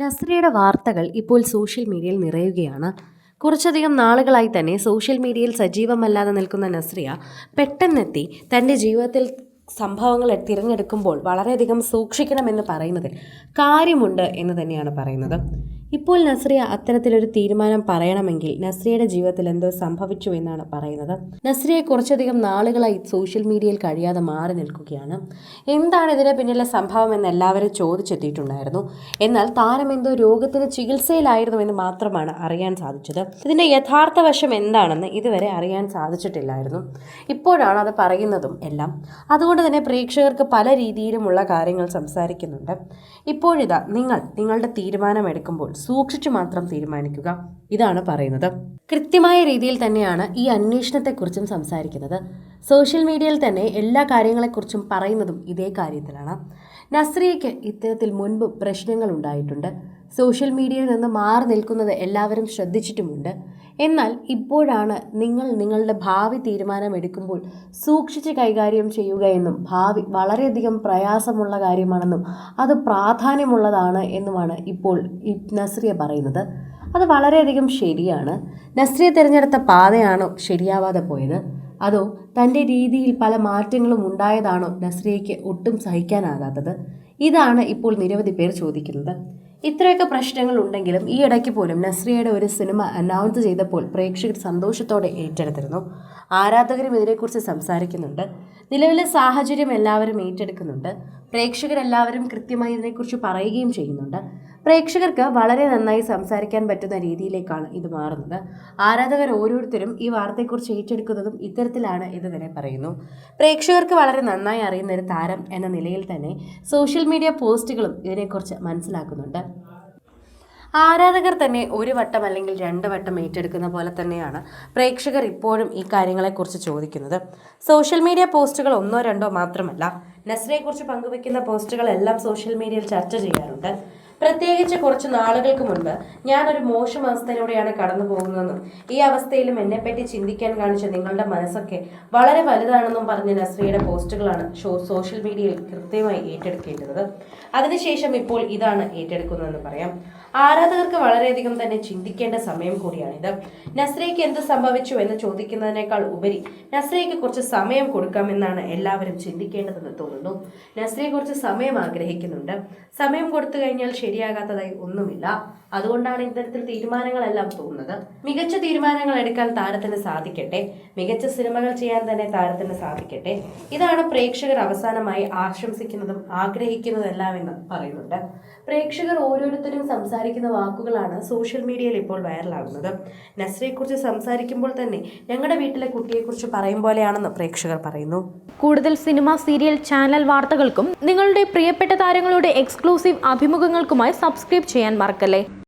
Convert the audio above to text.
നസ്രിയയുടെ വാർത്തകൾ ഇപ്പോൾ സോഷ്യൽ മീഡിയയിൽ നിറയുകയാണ്. കുറച്ചധികം നാളുകളായി തന്നെ സോഷ്യൽ മീഡിയയിൽ സജീവമല്ലാതെ നിൽക്കുന്ന നസ്രിയ പെട്ടെന്നെത്തി തൻ്റെ ജീവിതത്തിൽ സംഭവങ്ങൾ തിരഞ്ഞെടുക്കുമ്പോൾ വളരെയധികം സൂക്ഷിക്കണമെന്ന് പറയുന്നതിൽ കാര്യമുണ്ട് എന്ന് തന്നെയാണ് പറയുന്നത്. ഇപ്പോൾ നസ്രിയ അത്തരത്തിലൊരു തീരുമാനം പറയണമെങ്കിൽ നസ്രിയയുടെ ജീവിതത്തിൽ എന്തോ സംഭവിച്ചു എന്നാണ് പറയുന്നത്. നസ്രിയ കുറച്ചധികം നാളുകളായി സോഷ്യൽ മീഡിയയിൽ കഴിയാതെ മാറി നിൽക്കുകയാണ്. എന്താണ് ഇതിന് പിന്നിലെ സംഭവം എന്ന് എല്ലാവരും ചോദിച്ചെത്തിയിട്ടുണ്ടായിരുന്നു. എന്നാൽ താരം എന്തോ രോഗത്തിന് ചികിത്സയിലായിരുന്നു എന്ന് മാത്രമാണ് അറിയാൻ സാധിച്ചത്. ഇതിൻ്റെ യഥാർത്ഥ വശം എന്താണെന്ന് ഇതുവരെ അറിയാൻ സാധിച്ചിട്ടില്ലായിരുന്നു. ഇപ്പോഴാണ് അത് പറയുന്നതും എല്ലാം. അതുകൊണ്ട് തന്നെ പ്രേക്ഷകർക്ക് പല രീതിയിലുമുള്ള കാര്യങ്ങൾ സംസാരിക്കുന്നുണ്ട്. ഇപ്പോഴിതാ നിങ്ങളുടെ തീരുമാനമെടുക്കുമ്പോൾ സൂക്ഷിച്ചു മാത്രം തീരുമാനിക്കുക, ഇതാണ് പറയുന്നത്. കൃത്യമായ രീതിയിൽ തന്നെയാണ് ഈ അന്വേഷണത്തെക്കുറിച്ചും സംസാരിക്കുന്നത്. സോഷ്യൽ മീഡിയയിൽ തന്നെ എല്ലാ കാര്യങ്ങളെക്കുറിച്ചും പറയുന്നതും ഇതേ കാര്യത്തിലാണ്. നസ്രിയയ്ക്ക് ഇത്തരത്തിൽ മുൻപ് പ്രശ്നങ്ങൾ ഉണ്ടായിട്ടുണ്ട്. സോഷ്യൽ മീഡിയയിൽ നിന്ന് മാറി നിൽക്കുന്നത് എല്ലാവരും ശ്രദ്ധിച്ചിട്ടുമുണ്ട്. എന്നാൽ ഇപ്പോഴാണ് നിങ്ങളുടെ ഭാവി തീരുമാനമെടുക്കുമ്പോൾ സൂക്ഷിച്ച് കൈകാര്യം ചെയ്യുക എന്നും ഭാവി വളരെയധികം പ്രയാസമുള്ള കാര്യമാണെന്നും അത് പ്രാധാന്യമുള്ളതാണ് എന്നുമാണ് ഇപ്പോൾ നസ്രിയ പറയുന്നത്. അത് വളരെയധികം ശരിയാണ്. നസ്രിയ തിരഞ്ഞെടുത്ത പാതയാണോ ശരിയാവാതെ പോയത്, അതോ തൻ്റെ രീതിയിൽ പല മാറ്റങ്ങളും ഉണ്ടായതാണോ നസ്രിയയ്ക്ക് ഒട്ടും സഹിക്കാനാകാത്തത്? ഇതാണ് ഇപ്പോൾ നിരവധി പേർ ചോദിക്കുന്നത്. ഇത്രയൊക്കെ പ്രശ്നങ്ങൾ ഉണ്ടെങ്കിലും ഈ ഇടയ്ക്ക് പോലും നസ്രിയയുടെ ഒരു സിനിമ അനൗൺസ് ചെയ്തപ്പോൾ പ്രേക്ഷകർ സന്തോഷത്തോടെ ഏറ്റെടുത്തിരുന്നു. ആരാധകരും ഇതിനെക്കുറിച്ച് സംസാരിക്കുന്നുണ്ട്. നിലവിലെ സാഹചര്യം എല്ലാവരും ഏറ്റെടുക്കുന്നുണ്ട്. പ്രേക്ഷകരെല്ലാവരും കൃത്യമായി ഇതിനെക്കുറിച്ച് പറയുകയും ചെയ്യുന്നുണ്ട്. പ്രേക്ഷകർക്ക് വളരെ നന്നായി സംസാരിക്കാൻ പറ്റുന്ന രീതിയിലേക്കാണ് ഇത് മാറുന്നത്. ആരാധകർ ഓരോരുത്തരും ഈ വാർത്തയെക്കുറിച്ച് ഏറ്റെടുക്കുന്നതും ഇത്തരത്തിലാണ് എന്ന് തന്നെ പറയുന്നു. പ്രേക്ഷകർക്ക് വളരെ നന്നായി അറിയുന്ന ഒരു താരം എന്ന നിലയിൽ തന്നെ സോഷ്യൽ മീഡിയ പോസ്റ്റുകളും ഇതിനെക്കുറിച്ച് മനസ്സിലാക്കുന്നുണ്ട്. ആരാധകർ തന്നെ ഒരു വട്ടം അല്ലെങ്കിൽ 2 വട്ടം ഏറ്റെടുക്കുന്ന പോലെ തന്നെയാണ് പ്രേക്ഷകർ ഇപ്പോഴും ഈ കാര്യങ്ങളെക്കുറിച്ച് ചോദിക്കുന്നത്. സോഷ്യൽ മീഡിയ പോസ്റ്റുകൾ 1-2 മാത്രമല്ല, നസ്രിയയെക്കുറിച്ച് പങ്കുവെക്കുന്ന പോസ്റ്റുകളെല്ലാം സോഷ്യൽ മീഡിയയിൽ ചർച്ച ചെയ്യാറുണ്ട്. പ്രത്യേകിച്ച് കുറച്ച് നാളുകൾക്ക് മുൻപ് ഞാനൊരു മോശം അവസ്ഥയിലൂടെയാണ് കടന്നു പോകുന്നതെന്നും ഈ അവസ്ഥയിലും എന്നെപ്പറ്റി ചിന്തിക്കാൻ കാണിച്ച നിങ്ങളുടെ മനസ്സൊക്കെ വളരെ വലുതാണെന്നും പറഞ്ഞ നസ്രിയയുടെ പോസ്റ്റുകളാണ് സോഷ്യൽ മീഡിയയിൽ കൃത്യമായി ഏറ്റെടുക്കേണ്ടത്. അതിനുശേഷം ഇപ്പോൾ ഇതാണ് ഏറ്റെടുക്കുന്നതെന്ന് പറയാം. ആരാധകർക്ക് വളരെയധികം തന്നെ ചിന്തിക്കേണ്ട സമയം കൂടിയാണിത്. നസ്രിയയ്ക്ക് എന്ത് സംഭവിച്ചു എന്ന് ചോദിക്കുന്നതിനേക്കാൾ ഉപരി നസ്രിയയ്ക്ക് കുറച്ച് സമയം കൊടുക്കാമെന്നാണ് എല്ലാവരും ചിന്തിക്കേണ്ടതെന്ന് തോന്നുന്നു. നസ്രിയ കുറച്ച് സമയം ആഗ്രഹിക്കുന്നുണ്ട്. സമയം കൊടുത്തു കഴിഞ്ഞാൽ ശരിയാകാത്തതായി ഒന്നുമില്ല. അതുകൊണ്ടാണ് ഇത്തരത്തിൽ തീരുമാനങ്ങളെല്ലാം തോന്നുന്നത്. മികച്ച തീരുമാനങ്ങൾ എടുക്കാൻ താരത്തിന് സാധിക്കട്ടെ, മികച്ച സിനിമകൾ ചെയ്യാൻ തന്നെ താരത്തിന് സാധിക്കട്ടെ. ഇതാണ് പ്രേക്ഷകർ അവസാനമായി ആശംസിക്കുന്നതും ആഗ്രഹിക്കുന്നതെല്ലാം എന്ന് പറയുന്നുണ്ട്. പ്രേക്ഷകർ ഓരോരുത്തരും സംസാരിക്കുന്ന വാക്കുകളാണ് സോഷ്യൽ മീഡിയയിൽ ഇപ്പോൾ വൈറലാകുന്നത്. നസ്രിയയെക്കുറിച്ച് സംസാരിക്കുമ്പോൾ തന്നെ ഞങ്ങളുടെ വീട്ടിലെ കുട്ടിയെക്കുറിച്ച് പറയും പോലെയാണെന്ന് പ്രേക്ഷകർ പറയുന്നു. കൂടുതൽ സിനിമ, സീരിയൽ, ചാനൽ വാർത്തകൾക്കും നിങ്ങളുടെ പ്രിയപ്പെട്ട താരങ്ങളുടെ എക്സ്ക്ലൂസീവ് അഭിമുഖങ്ങൾക്കുമായി സബ്സ്ക്രൈബ് ചെയ്യാൻ മറക്കല്ലേ.